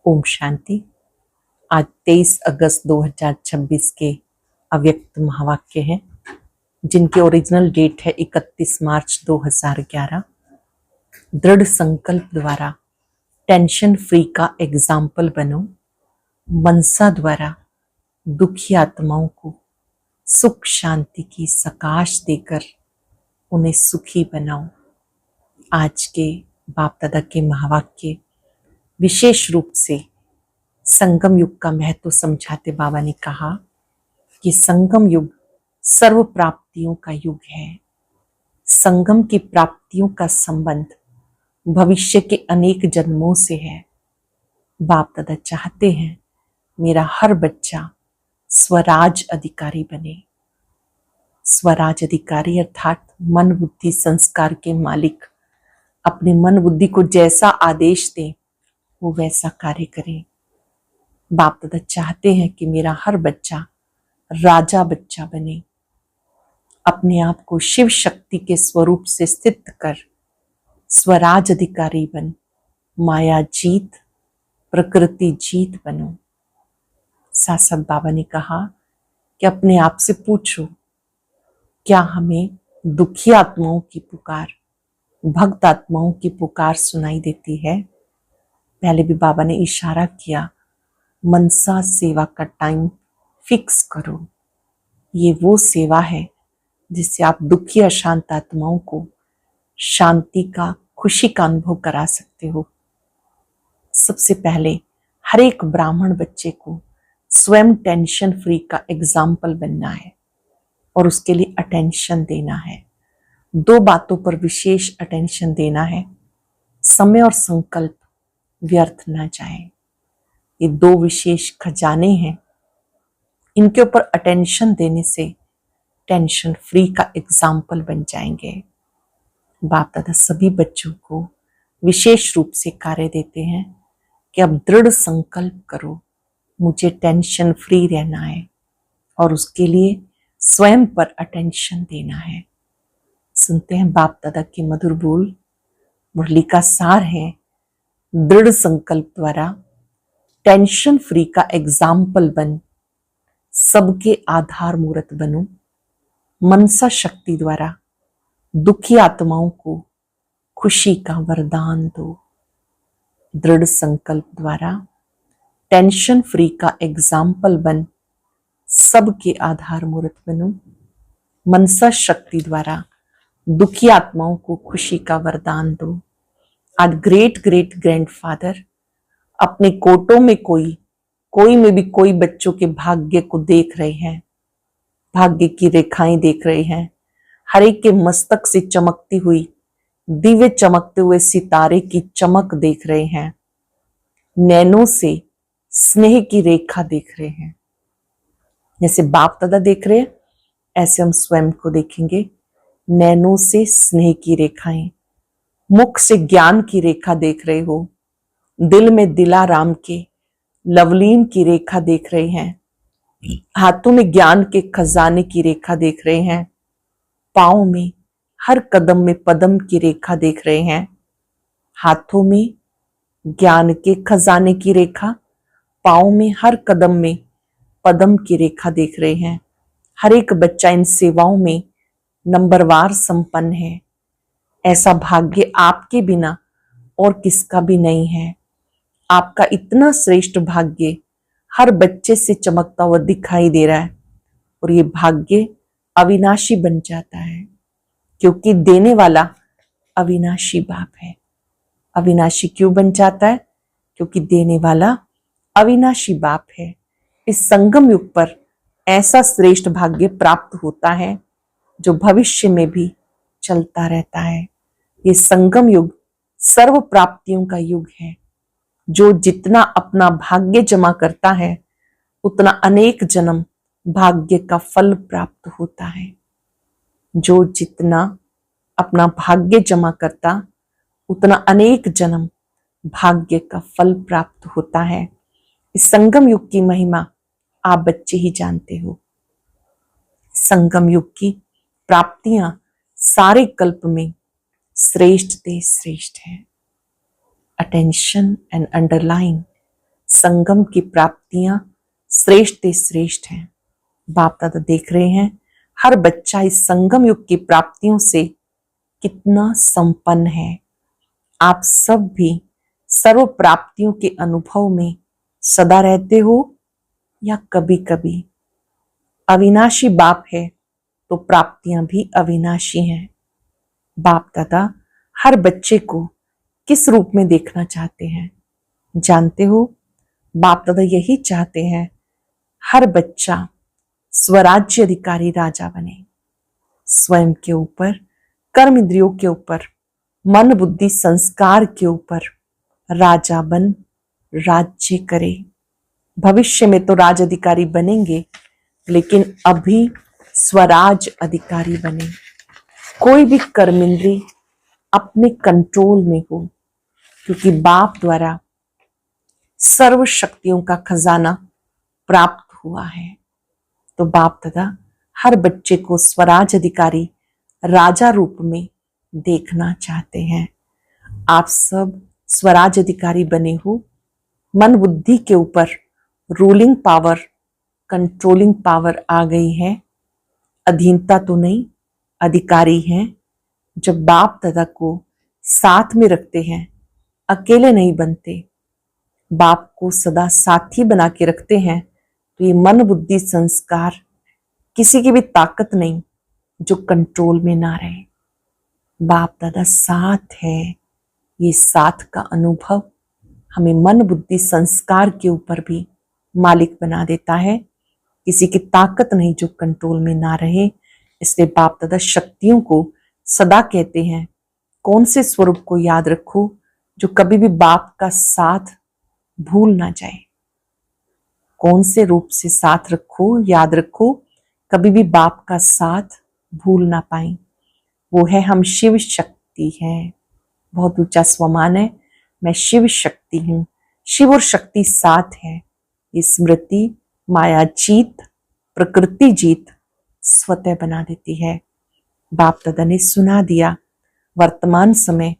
ओम शांति। आज 23 अगस्त 2026 के अव्यक्त महावाक्य हैं जिनकी ओरिजिनल डेट है 31 मार्च 2011। दृढ़ संकल्प द्वारा टेंशन फ्री का एग्जाम्पल बनो। मनसा द्वारा दुखी आत्माओं को सुख शांति की सकाश देकर उन्हें सुखी बनाओ। आज के बाप दादा के महावाक्य विशेष रूप से संगम युग का महत्व समझाते बाबा ने कहा कि संगम युग सर्व प्राप्तियों का युग है। संगम की प्राप्तियों का संबंध भविष्य के अनेक जन्मों से है। बाप दादा चाहते हैं मेरा हर बच्चा स्वराज अधिकारी बने। स्वराज अधिकारी अर्थात मन बुद्धि संस्कार के मालिक अपने मन बुद्धि को जैसा आदेश दे वो वैसा कार्य करे। बाप दादा चाहते हैं कि मेरा हर बच्चा राजा बच्चा बने, अपने आप को शिव शक्ति के स्वरूप से स्थित कर स्वराज अधिकारी बन, माया जीत प्रकृति जीत बनो। साथ साथ बाबा ने कहा कि अपने आप से पूछो क्या हमें दुखी आत्माओं की पुकार, भक्त आत्माओं की पुकार सुनाई देती है। पहले भी बाबा ने इशारा किया मनसा सेवा का टाइम फिक्स करो। ये वो सेवा है जिससे आप दुखी अशांत आत्माओं को शांति का, खुशी का अनुभव करा सकते हो। सबसे पहले हर एक ब्राह्मण बच्चे को स्वयं टेंशन फ्री का एग्जाम्पल बनना है और उसके लिए अटेंशन देना है। दो बातों पर विशेष अटेंशन देना है, समय और संकल्प व्यर्थ ना जाए। ये दो विशेष खजाने हैं, इनके ऊपर अटेंशन देने से टेंशन फ्री का एग्जाम्पल बन जाएंगे। बाप दादा सभी बच्चों को विशेष रूप से कार्य देते हैं कि अब दृढ़ संकल्प करो, मुझे टेंशन फ्री रहना है और उसके लिए स्वयं पर अटेंशन देना है। सुनते हैं बाप दादा के मधुर बोल। मुरली का सार है दृढ़ संकल्प द्वारा टेंशन फ्री का एग्जाम्पल बन, सबके आधार मूर्त बनो। मनसा शक्ति द्वारा दुखी आत्माओं को खुशी का वरदान दो। दृढ़ संकल्प द्वारा टेंशन फ्री का एग्जाम्पल बन, सबके आधार मूर्त बनो। मनसा शक्ति द्वारा दुखी आत्माओं को खुशी का वरदान दो। आज ग्रेट ग्रेट ग्रैंडफादर अपने कोटों में कोई में भी कोई बच्चों के भाग्य को देख रहे हैं, भाग्य की रेखाएं देख रहे हैं। हर एक के मस्तक से चमकती हुई दिव्य चमकते हुए सितारे की चमक देख रहे हैं। नैनों से स्नेह की रेखा देख रहे हैं। जैसे बाप दादा देख रहे हैं ऐसे हम स्वयं को देखेंगे। नैनों से स्नेह की रेखाएं, मुख से ज्ञान की रेखा देख रहे हो, दिल में दिलाराम के लवलीन की रेखा देख रहे हैं, हाथों में ज्ञान के खजाने की रेखा देख रहे हैं, पाँव में हर कदम में पदम की रेखा देख रहे हैं। हाथों में ज्ञान के खजाने की रेखा, पाँव में हर कदम में पदम की रेखा देख रहे हैं। हर एक बच्चा इन सेवाओं में नंबरवार संपन्न है। ऐसा भाग्य आपके बिना और किसका भी नहीं है। आपका इतना श्रेष्ठ भाग्य हर बच्चे से चमकता हुआ दिखाई दे रहा है और ये भाग्य अविनाशी बन जाता है क्योंकि देने वाला अविनाशी बाप है। अविनाशी क्यों बन जाता है? क्योंकि देने वाला अविनाशी बाप है। इस संगम युग पर ऐसा श्रेष्ठ भाग्य प्राप्त होता है जो भविष्य में भी चलता रहता है। ये संगम युग सर्व प्राप्तियों का युग है। जो जितना अपना भाग्य जमा करता है उतना अनेक जन्म भाग्य का फल प्राप्त होता है। जो जितना अपना भाग्य जमा करता उतना अनेक जन्म भाग्य का फल प्राप्त होता है। इस संगम युग की महिमा आप बच्चे ही जानते हो। संगम युग की प्राप्तियां सारे कल्प में श्रेष्ठ ते श्रेष्ठ है। अटेंशन एंड अंडरलाइन संगम की प्राप्तियां श्रेष्ठ से श्रेष्ठ हैं। बाप दादा देख रहे हैं हर बच्चा इस संगम युग की प्राप्तियों से कितना संपन्न है। आप सब भी सर्व प्राप्तियों के अनुभव में सदा रहते हो या कभी कभी? अविनाशी बाप है तो प्राप्तियां भी अविनाशी हैं। बाप दादा हर बच्चे को किस रूप में देखना चाहते हैं जानते हो? बाप दादा यही चाहते हैं हर बच्चा स्वराज्य अधिकारी राजा बने, स्वयं के ऊपर, कर्म इंद्रियों के ऊपर, मन बुद्धि संस्कार के ऊपर राजा बन राज्य करे। भविष्य में तो राज अधिकारी बनेंगे, लेकिन अभी स्वराज अधिकारी बने। कोई भी कर्म इंद्री अपने कंट्रोल में हो, क्योंकि बाप द्वारा सर्व शक्तियों का खजाना प्राप्त हुआ है। तो बाप दादा हर बच्चे को स्वराज अधिकारी राजा रूप में देखना चाहते हैं। आप सब स्वराज अधिकारी बने हो। मन बुद्धि के ऊपर रूलिंग पावर, कंट्रोलिंग पावर आ गई है। अधीनता तो नहीं, अधिकारी हैं। जब बाप दादा को साथ में रखते हैं, अकेले नहीं बनते, बाप को सदा साथी बना के रखते हैं, तो ये मन बुद्धि संस्कार किसी की भी ताकत नहीं जो कंट्रोल में ना रहे। बाप दादा साथ है। ये साथ का अनुभव हमें मन बुद्धि संस्कार के ऊपर भी मालिक बना देता है। किसी की ताकत नहीं जो कंट्रोल में ना रहे। इसलिए बाप दादा शक्तियों को सदा कहते हैं कौन से स्वरूप को याद रखो जो कभी भी बाप का साथ भूल ना जाए। कौन से रूप से साथ रखो, याद रखो, कभी भी बाप का साथ भूल ना पाए। वो है हम शिव शक्ति हैं। बहुत ऊंचा स्वमान है, मैं शिव शक्ति हूँ। शिव और शक्ति साथ है। ये स्मृति माया जीत, प्रकृति जीत स्वतः बना देती है। बाप दादा ने सुना दिया वर्तमान समय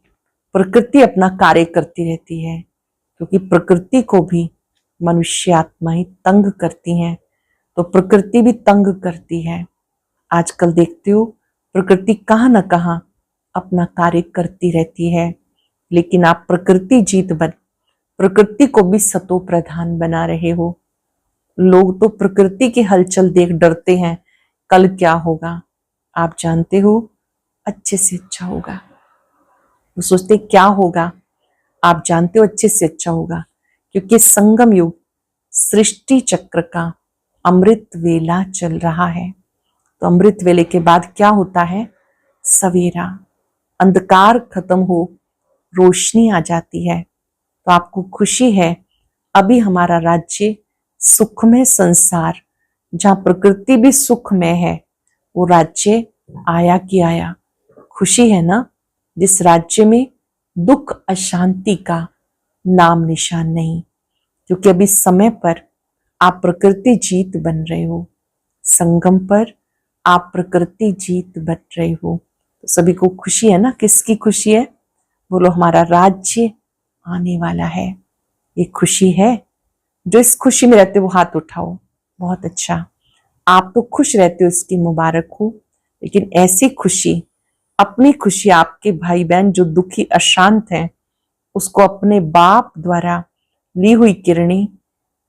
प्रकृति अपना कार्य करती रहती है, क्योंकि प्रकृति को भी मनुष्य आत्मा ही तंग करती हैं, तो प्रकृति भी तंग करती है। आजकल देखते हो प्रकृति कहाँ न कहाँ अपना कार्य करती रहती है, लेकिन आप प्रकृति जीत बन प्रकृति को भी सतो प्रधान बना रहे हो। लोग तो प्रकृति की हलचल देख डरते हैं, कल क्या होगा। आप जानते हो अच्छे से अच्छा होगा। वो सोचते क्या होगा, आप जानते हो अच्छे से अच्छा होगा, क्योंकि संगम युग सृष्टि चक्र का अमृत वेला चल रहा है। तो अमृत वेले के बाद क्या होता है? सवेरा, अंधकार खत्म हो, रोशनी आ जाती है। तो आपको खुशी है अभी हमारा राज्य सुखमय संसार, जहां प्रकृति भी सुखमय है, वो राज्य आया कि आया। खुशी है ना? जिस राज्य में दुख अशांति का नाम निशान नहीं, क्योंकि अभी समय पर आप प्रकृति जीत बन रहे हो। संगम पर आप प्रकृति जीत बन रहे हो। तो सभी को खुशी है ना? किसकी खुशी है? बोलो हमारा राज्य आने वाला है। ये खुशी है। जो इस खुशी में रहते हो वो हाथ उठाओ। बहुत अच्छा, आप तो खुश रहते हो, इसकी मुबारक हो। लेकिन ऐसी खुशी, अपनी खुशी, आपके भाई बहन जो दुखी अशांत हैं, उसको अपने बाप द्वारा ली हुई किरणें,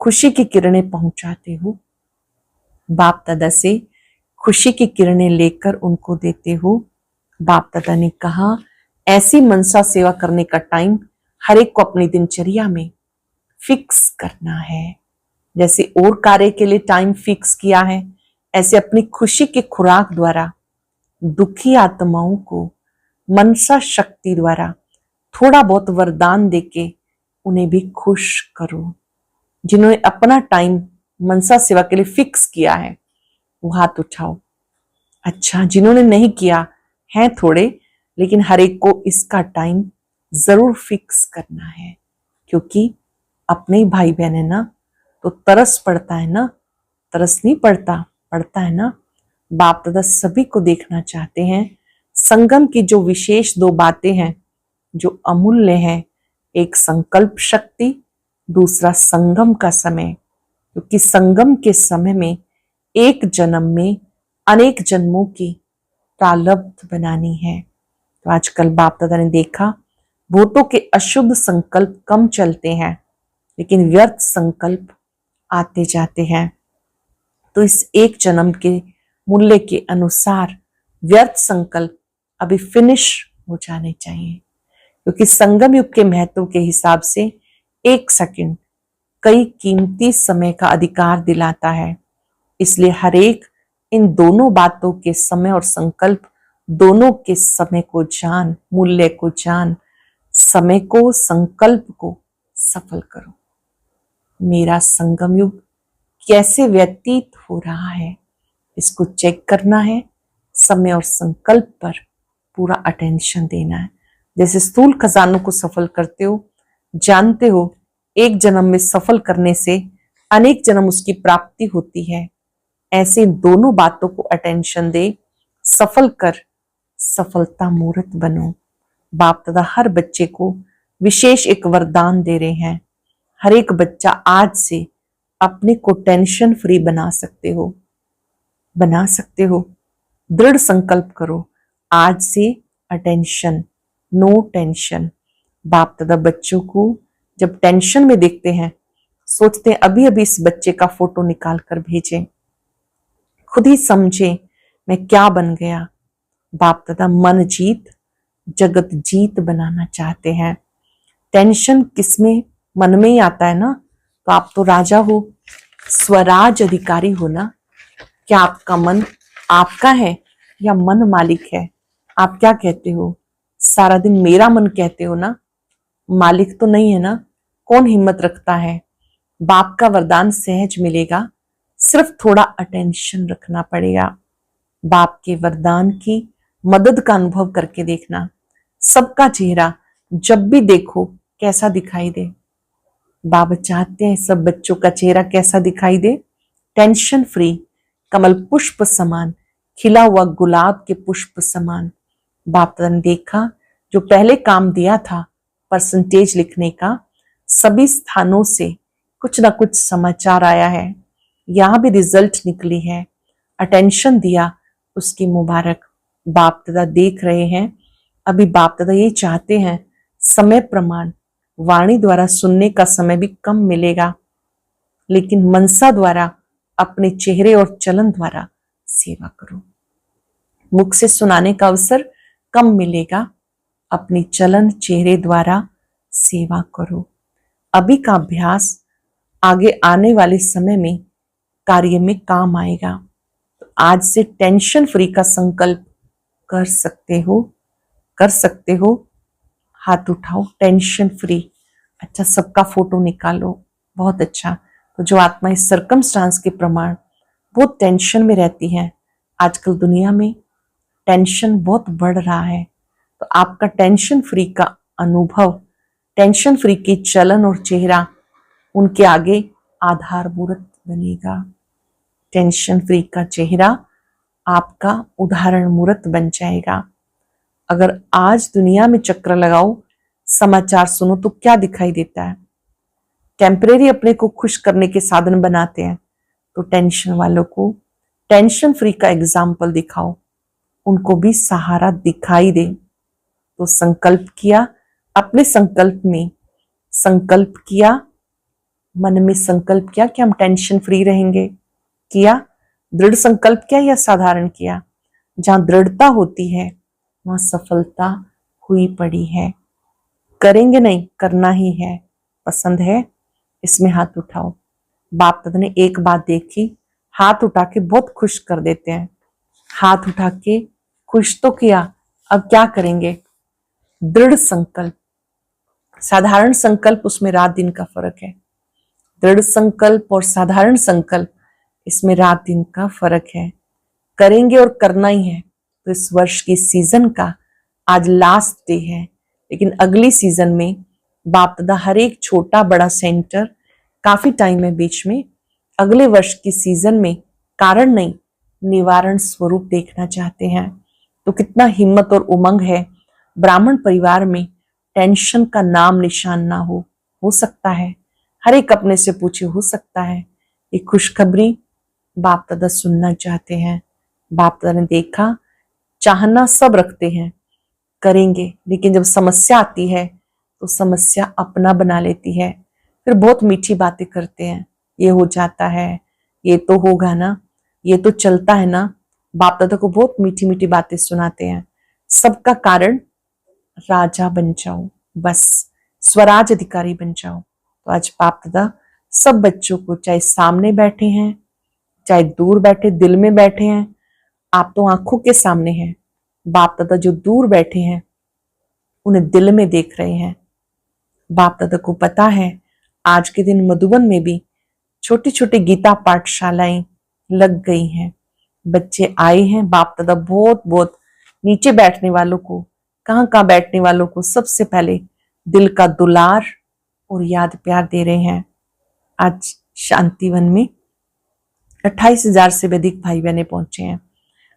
खुशी की किरणें पहुंचाते हो। बाप दादा से खुशी की किरणें लेकर उनको देते हो। बाप दादा ने कहा ऐसी मनसा सेवा करने का टाइम हर एक को अपनी दिनचर्या में फिक्स करना है। जैसे और कार्य के लिए टाइम फिक्स किया है, ऐसे अपनी खुशी के खुराक द्वारा दुखी आत्माओं को मनसा शक्ति द्वारा थोड़ा बहुत वरदान देके उन्हें भी खुश करो। जिन्होंने अपना टाइम मनसा सेवा के लिए फिक्स किया है वो हाथ उठाओ। अच्छा, जिन्होंने नहीं किया है थोड़े, लेकिन हर एक को इसका टाइम जरूर फिक्स करना है, क्योंकि अपने ही भाई बहन है ना, तो तरस पड़ता है ना। तरस नहीं पड़ता है ना। बाप दादा सभी को देखना चाहते हैं। संगम की जो विशेष दो बातें हैं जो अमूल्य हैं, एक संकल्प शक्ति, दूसरा संगम का समय, क्योंकि संगम के समय में एक जन्म में अनेक जन्मों की प्रारब्ध बनानी है। तो आजकल बाप दादा ने देखा भूतों के अशुद्ध संकल्प कम चलते हैं, लेकिन व्यर्थ संकल्प आते जाते हैं। तो इस एक जन्म के मूल्य के अनुसार व्यर्थ संकल्प अभी फिनिश हो जाने चाहिए, क्योंकि संगम युग के महत्व के हिसाब से एक सेकंड कई कीमती समय का अधिकार दिलाता है। इसलिए हरेक इन दोनों बातों के समय और संकल्प दोनों के समय को जान, मूल्य को जान, समय को, संकल्प को सफल करो। मेरा संगम युग कैसे व्यतीत हो रहा है, इसको चेक करना है। समय और संकल्प पर पूरा अटेंशन देना है। जैसे स्थूल खजानों को सफल करते हो, जानते हो एक जन्म में सफल करने से अनेक जन्म उसकी प्राप्ति होती है, ऐसे दोनों बातों को अटेंशन दे, सफल कर, सफलता मूर्त बनो। बाप दादा हर बच्चे को विशेष एक वरदान दे रहे हैं। हर एक बच्चा आज से अपने को टेंशन फ्री बना सकते हो, बना सकते हो। दृढ़ संकल्प करो, आज से अटेंशन, नो टेंशन। बाप दादा बच्चों को जब टेंशन में देखते हैं, सोचते हैं अभी अभी इस बच्चे का फोटो निकाल कर भेजें, खुद ही समझे मैं क्या बन गया। बाप दादा मन जीत जगत जीत बनाना चाहते हैं। टेंशन किसमें, मन में ही आता है ना। तो आप तो राजा हो, स्वराज अधिकारी हो ना। क्या आपका मन आपका है या मन मालिक है? आप क्या कहते हो? सारा दिन मेरा मन कहते हो ना, मालिक तो नहीं है ना। कौन हिम्मत रखता है? बाप का वरदान सहज मिलेगा, सिर्फ थोड़ा अटेंशन रखना पड़ेगा। बाप के वरदान की मदद का अनुभव करके देखना। सबका चेहरा जब भी देखो कैसा दिखाई दे? बाबा चाहते हैं सब बच्चों का चेहरा कैसा दिखाई दे? टेंशन फ्री, कमल पुष्प समान, खिला हुआ गुलाब के पुष्प समान। बाप ने देखा जो पहले काम दिया था परसेंटेज लिखने का, सभी स्थानों से कुछ ना कुछ समाचार आया है, यहां भी रिजल्ट निकली है। अटेंशन दिया, उसकी मुबारक। बाप दादा देख रहे हैं। अभी बाप दादा ये चाहते हैं समय प्रमाण वाणी द्वारा सुनने का समय भी कम मिलेगा, लेकिन मनसा द्वारा अपने चेहरे और चलन द्वारा सेवा करो। मुख से सुनाने का अवसर कम मिलेगा, अपनी चलन चेहरे द्वारा सेवा करो। अभी का अभ्यास आगे आने वाले समय में कार्य में काम आएगा। तो आज से टेंशन फ्री का संकल्प कर सकते हो, कर सकते हो। हाथ उठाओ, टेंशन फ्री। अच्छा, सबका फोटो निकालो, बहुत अच्छा। तो जो आत्मा इस सर्कमस्टांस के प्रमाण बहुत टेंशन में रहती है, आजकल दुनिया में टेंशन बहुत बढ़ रहा है, तो आपका टेंशन फ्री का अनुभव, टेंशन फ्री की चलन और चेहरा उनके आगे आधारभूत बनेगा। टेंशन फ्री का चेहरा आपका उदाहरण मूर्त बन जाएगा। अगर आज दुनिया में चक्कर लगाओ, समाचार सुनो तो क्या दिखाई देता है? टेम्परेरी अपने को खुश करने के साधन बनाते हैं। तो टेंशन वालों को टेंशन फ्री का एग्जाम्पल दिखाओ, उनको भी सहारा दिखाई दे। तो संकल्प किया, अपने संकल्प में संकल्प किया, मन में संकल्प किया कि हम टेंशन फ्री रहेंगे। किया, दृढ़ संकल्प किया या साधारण किया? जहां दृढ़ता होती है वहां सफलता हुई पड़ी है। करेंगे नहीं, करना ही है। पसंद है? इसमें हाथ उठाओ। बाप दादा ने एक बात देखी, हाथ उठा के बहुत खुश कर देते हैं। हाथ उठा के खुश तो किया, अब क्या करेंगे? दृढ़ संकल्प। साधारण संकल्प, उसमें रात दिन का फर्क है। दृढ़ संकल्प और साधारण संकल्प, इसमें रात दिन का फर्क है। करेंगे और करना ही है। तो इस वर्ष की सीजन का आज लास्ट डे है, लेकिन अगली सीजन में बाप दादा हर एक छोटा बड़ा सेंटर, काफी टाइम है बीच में, अगले वर्ष की सीजन में कारण नहीं निवारण स्वरूप देखना चाहते हैं। तो कितना हिम्मत और उमंग है। ब्राह्मण परिवार में टेंशन का नाम निशान ना हो सकता है। हर एक अपने से पूछे, हो सकता है ये खुशखबरी बाप दादा सुनना चाहते हैं। बाप दादा ने देखा, चाहना सब रखते हैं, करेंगे, लेकिन जब समस्या आती है तो समस्या अपना बना लेती है। फिर बहुत मीठी बातें करते हैं, ये हो जाता है, ये तो होगा ना, ये तो चलता है ना। बाप दादा को बहुत मीठी मीठी बातें सुनाते हैं। सबका कारण राजा बन जाओ, बस स्वराज अधिकारी बन जाओ। तो आज बाप दादा सब बच्चों को, चाहे सामने बैठे हैं, चाहे दूर बैठे, दिल में बैठे हैं, आप तो आंखों के सामने हैं, बाप दादा जो दूर बैठे हैं उन्हें दिल में देख रहे हैं। बाप दादा को पता है आज के दिन मधुबन में भी छोटी छोटी गीता पाठशालाएं लग गई हैं, बच्चे आए हैं। बाप दादा बहुत बहुत नीचे बैठने वालों को, कहाँ बैठने वालों को सबसे पहले दिल का दुलार और याद प्यार दे रहे हैं। आज शांतिवन में 28,000 से भी अधिक भाई बहने पहुंचे हैं।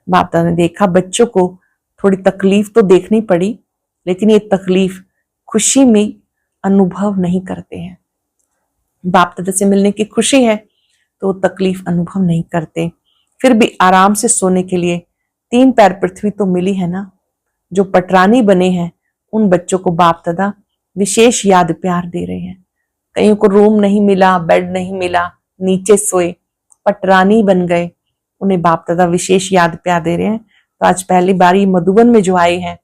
बाप दादा ने देखा बच्चों को थोड़ी तकलीफ तो देखनी पड़ी, लेकिन ये तकलीफ खुशी में अनुभव नहीं करते हैं। बाप दादा से मिलने की खुशी है तो तकलीफ अनुभव नहीं करते। फिर भी आराम से सोने के लिए 3 पैर पृथ्वी तो मिली है ना। जो पटरानी बने हैं उन बच्चों को बाप दादा विशेष याद प्यार दे रहे हैं। कईयों को रूम नहीं मिला, बेड नहीं मिला, नीचे सोए, पटरानी बन गए, उन्हें बाप दादा विशेष याद प्यार दे रहे हैं। तो आज पहली बार मधुबन में जो आए हैं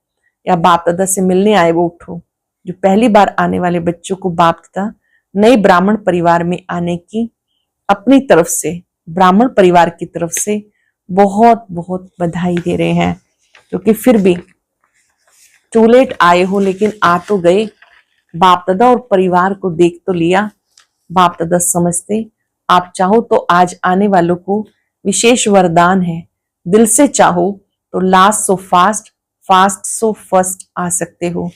या बाप दादा से मिलने आए वो उठो। जो पहली बार आने वाले बच्चों को बाप दादा नए ब्राह्मण परिवार में आने की अपनी तरफ से, ब्राह्मण परिवार की तरफ से बहुत बहुत बधाई दे रहे हैं। क्योंकि फिर भी टू लेट आए हो, लेकिन आ तो गए। बाप दादा और परिवार को देख तो लिया। बाप दादा समझते आप चाहो तो आज आने वालों को विशेष वरदान है। दिल से चाहो तो last so fast, fast so first आ सकते हो।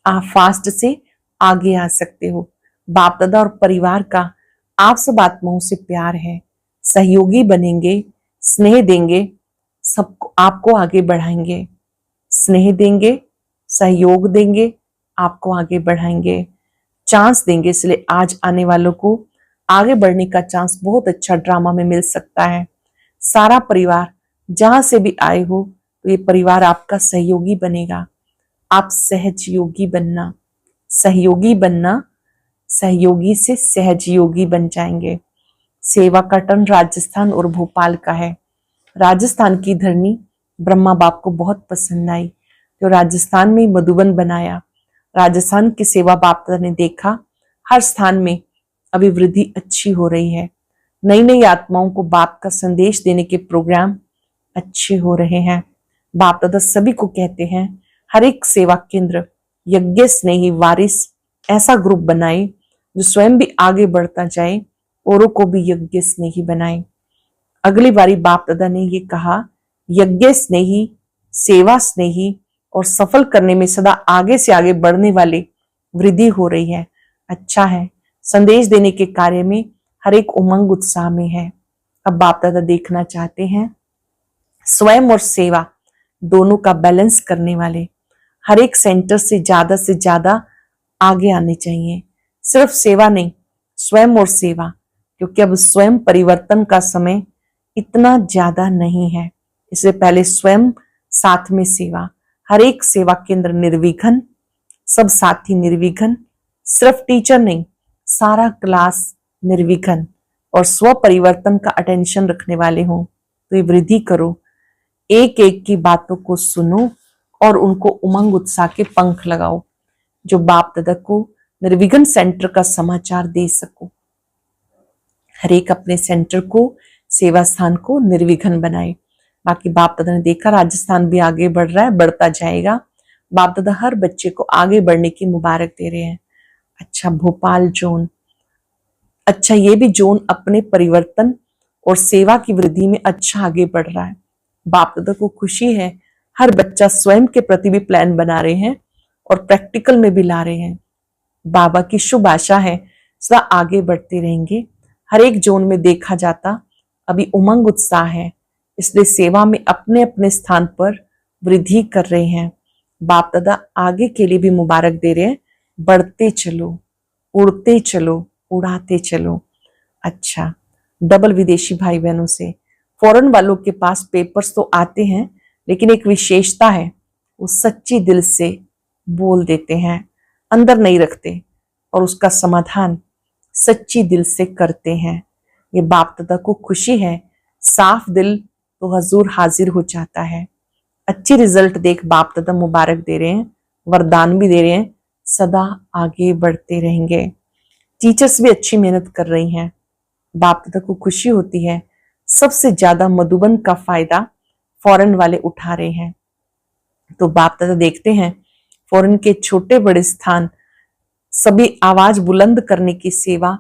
आप फास्ट से आगे आ सकते हो। बाप दादा और परिवार का आप सब आत्माओं से प्यार है। सहयोगी बनेंगे, स्नेह देंगे, सबको आपको आगे बढ़ाएंगे। स्नेह देंगे, सहयोग देंगे, आपको आगे बढ़ाएंगे, चांस देंगे। इसलिए आज आने वालों को आगे बढ़ने का चांस बहुत अच्छा ड्रामा में मिल सकता है। सारा परिवार जहां से भी आए हो तो ये परिवार आपका सहयोगी बनेगा। आप सहजयोगी बनना, सहयोगी बनना, सहयोगी से सहजयोगी बन जाएंगे। सेवा का टर्न राजस्थान और भोपाल का है। राजस्थान की धरनी ब्रह्मा बाप को बहुत पसंद आई, जो राजस्थान में मधुबन बनाया। राजस्थान की सेवा बाप ने देखा, हर स्थान में अभिवृद्धि अच्छी हो रही है। नई नई आत्माओं को बाप का संदेश देने के प्रोग्राम अच्छे हो रहे हैं। बाप दादा सभी को कहते हैं हर एक सेवा केंद्र यज्ञ स्नेही वारिस ऐसा ग्रुप बनाए जो स्वयं भी आगे बढ़ता जाए, औरों को भी यज्ञ स्नेही बनाए। अगली बारी बाप दादा ने ये कहा, यज्ञ स्नेही, सेवा स्नेही और सफल करने में सदा आगे से आगे बढ़ने वाले वृद्धि हो रही है। अच्छा है, संदेश देने के कार्य में हर एक उमंग उत्साह में है। अब बाप दादा देखना चाहते हैं स्वयं और सेवा दोनों का बैलेंस करने वाले हर एक सेंटर से ज्यादा आगे आने चाहिए। सिर्फ सेवा नहीं, स्वयं और सेवा, क्योंकि अब स्वयं परिवर्तन का समय इतना ज्यादा नहीं है। इससे पहले स्वयं, साथ में सेवा। हर एक सेवा केंद्र निर्विघ्न, सब साथी निर्विघ्न, सिर्फ टीचर नहीं, सारा क्लास निर्विघ्न और स्व परिवर्तन का अटेंशन रखने वाले हो। तो ये वृद्धि करो, एक एक की बातों को सुनो और उनको उमंग उत्साह के पंख लगाओ, जो बाप दादा को निर्विघ्न सेंटर का समाचार दे सको। हर एक अपने सेंटर को, सेवा स्थान को निर्विघ्न बनाए। बाकी बाप दादा ने देखा राजस्थान भी आगे बढ़ रहा है, बढ़ता जाएगा। बाप दादा हर बच्चे को आगे बढ़ने की मुबारक दे रहे हैं। अच्छा, भोपाल जोन, अच्छा ये भी जोन अपने परिवर्तन और सेवा की वृद्धि में अच्छा आगे बढ़ रहा है। बाप दादा को खुशी है, हर बच्चा स्वयं के प्रति भी प्लान बना रहे हैं और प्रैक्टिकल में भी ला रहे हैं। बाबा की शुभ आशा है सदा आगे बढ़ते रहेंगे। हर एक जोन में देखा जाता अभी उमंग उत्साह है, इसलिए सेवा में अपने अपने स्थान पर वृद्धि कर रहे हैं। बाप दादा आगे के लिए भी मुबारक दे रहे हैं। बढ़ते चलो, उड़ते चलो, उड़ाते चलो। अच्छा, डबल विदेशी भाई बहनों से, फॉरेन वालों के पास पेपर्स तो आते हैं, लेकिन एक विशेषता है, वो सच्ची दिल से बोल देते हैं, अंदर नहीं रखते, और उसका समाधान सच्ची दिल से करते हैं। ये बाप दादा को खुशी है, साफ दिल तो हजूर हाजिर हो जाता है। अच्छी रिजल्ट देख बाप दादा मुबारक दे रहे हैं, वरदान भी दे रहे हैं, सदा आगे बढ़ते रहेंगे। टीचर्स भी अच्छी मेहनत कर रही हैं, बाप दादा को खुशी होती है। सबसे ज्यादा मधुबन का फायदा फॉरेन वाले उठा रहे हैं। तो बाप दादा देखते हैं फॉरेन के छोटे बड़े स्थान सभी आवाज बुलंद करने की सेवा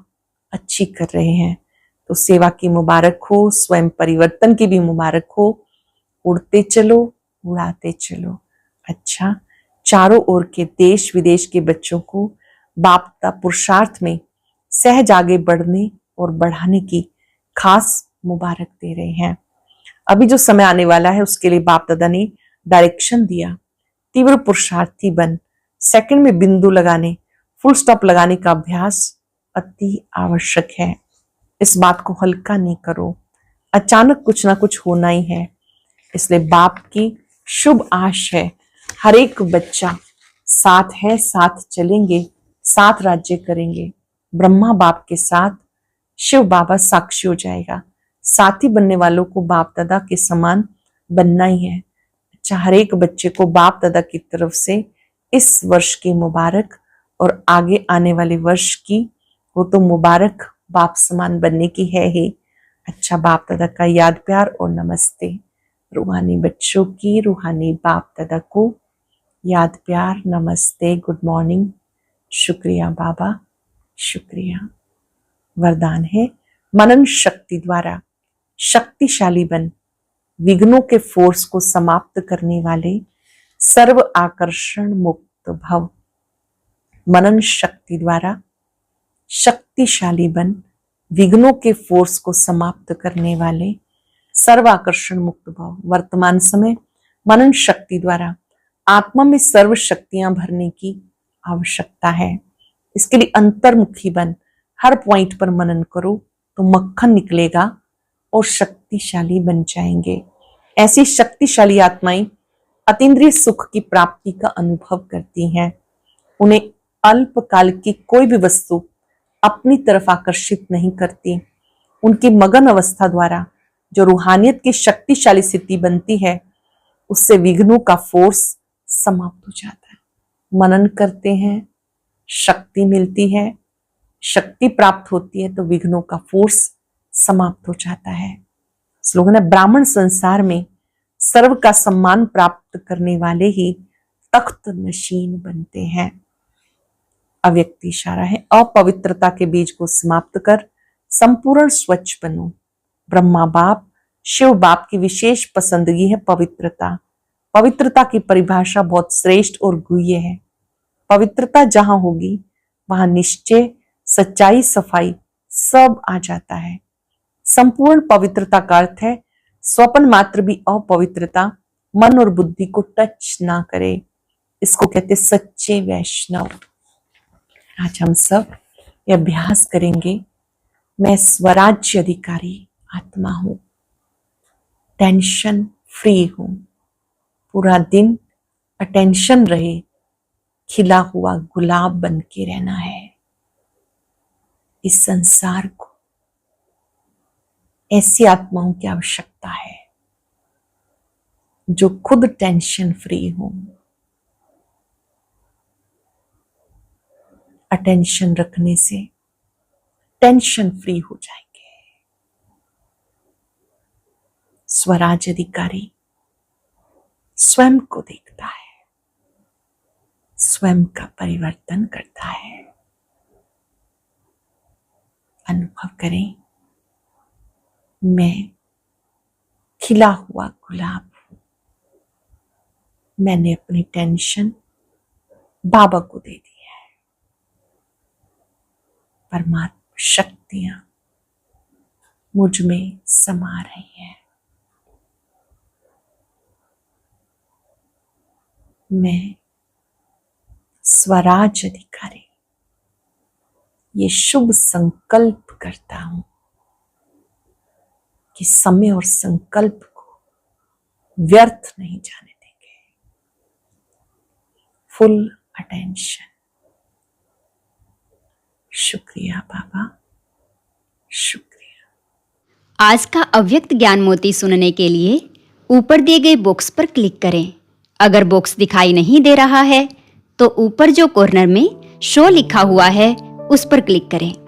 अच्छी कर रहे हैं। तो सेवा की मुबारक हो, स्वयं परिवर्तन की भी मुबारक हो। उड़ते चलो, उड़ाते चलो। अच्छा, चारों ओर के देश विदेश के बच्चों को बाप दादा पुरुषार्थ में सहज आगे बढ़ने और बढ़ाने की खास मुबारक दे रहे हैं। अभी जो समय आने वाला है उसके लिए बाप दादा ने डायरेक्शन दिया। तीव्र पुरुषार्थी बन, सेकंड में बिंदु लगाने, फुल स्टॉप लगाने का अभ्यास अति आवश्यक है। इस बात को हल्का नहीं करो, अचानक कुछ ना कुछ होना ही है। इसलिए बाप की शुभ आश है, हर एक बच्चा साथ है, साथ चलेंगे, साथ राज्य करेंगे। ब्रह्मा बाप के साथ शिव बाबा साक्षी हो जाएगा। साथी बनने वालों को बाप दादा के समान बनना ही है। अच्छा, हर एक बच्चे को बाप दादा की तरफ से इस वर्ष की मुबारक और आगे आने वाले वर्ष की, वो तो मुबारक बाप समान बनने की है ही। अच्छा, बाप दादा का याद प्यार और नमस्ते। रूहानी बच्चों की रूहानी बाप दादा को याद प्यार नमस्ते, गुड मॉर्निंग, शुक्रिया बाबा, शुक्रिया। वरदान है, मनन शक्ति द्वारा शक्तिशाली बन, विघ्नों के फोर्स को समाप्त करने वाले सर्व आकर्षण मुक्त भव। मनन शक्ति द्वारा शक्तिशाली बन, विघ्नों के फोर्स को समाप्त करने वाले सर्व आकर्षण मुक्त भव। वर्तमान समय मनन शक्ति द्वारा आत्मा में सर्व शक्तियां भरने की आवश्यकता है। इसके लिए अंतर्मुखी बन, हर पॉइंट पर मनन करो तो मक्खन निकलेगा और शक्तिशाली बन जाएंगे। ऐसी शक्तिशाली आत्माएं अतीन्द्रिय सुख की प्राप्ति का अनुभव करती हैं। उन्हें अल्पकाल की कोई भी वस्तु अपनी तरफ आकर्षित नहीं करती। उनकी मगन अवस्था द्वारा जो रूहानियत की शक्तिशाली स्थिति बनती है, उससे विघ्नों का फोर्स समाप्त हो जाता है। मनन करते हैं, शक्ति मिलती है, शक्ति प्राप्त होती है तो विघ्नों का फोर्स समाप्त हो जाता है। स्लोगन है, ब्राह्मण संसार में सर्व का सम्मान प्राप्त करने वाले ही तख्त नशीन बनते हैं। अव्यक्त इशारा है, अपवित्रता के बीज को समाप्त कर संपूर्ण स्वच्छ बनो। ब्रह्मा बाप शिव बाप की विशेष पसंदगी है पवित्रता। पवित्रता की परिभाषा बहुत श्रेष्ठ और गुह्य है। पवित्रता जहां होगी वहां निश्चय, सच्चाई, सफाई सब आ जाता है। संपूर्ण पवित्रता का अर्थ है स्वपन मात्र भी अपवित्रता मन और बुद्धि को टच ना करे। इसको कहते सच्चे वैष्णव। आज हम सब ये अभ्यास करेंगे। मैं स्वराज्य अधिकारी आत्मा हूं, टेंशन फ्री हूं, पूरा दिन अटेंशन रहे, खिला हुआ गुलाब बन के रहना है। इस संसार को ऐसी आत्माओं की आवश्यकता है जो खुद टेंशन फ्री हो। अटेंशन रखने से टेंशन फ्री हो जाएंगे। स्वराज अधिकारी स्वयं को देखता है, स्वयं का परिवर्तन करता है। अनुभव करें, मैं खिला हुआ गुलाब हूं। मैंने अपनी टेंशन बाबा को दे दी है। परमात्मा शक्तियां मुझ में समा रही हैं। मैं स्वराज अधिकारी ये शुभ संकल्प करता हूं कि समय और संकल्प को व्यर्थ नहीं जाने देंगे। Full attention. शुक्रिया बाबा, शुक्रिया। आज का अव्यक्त ज्ञान मोती सुनने के लिए ऊपर दिए गए बॉक्स पर क्लिक करें। अगर बॉक्स दिखाई नहीं दे रहा है तो ऊपर जो कॉर्नर में शो लिखा हुआ है उस पर क्लिक करें।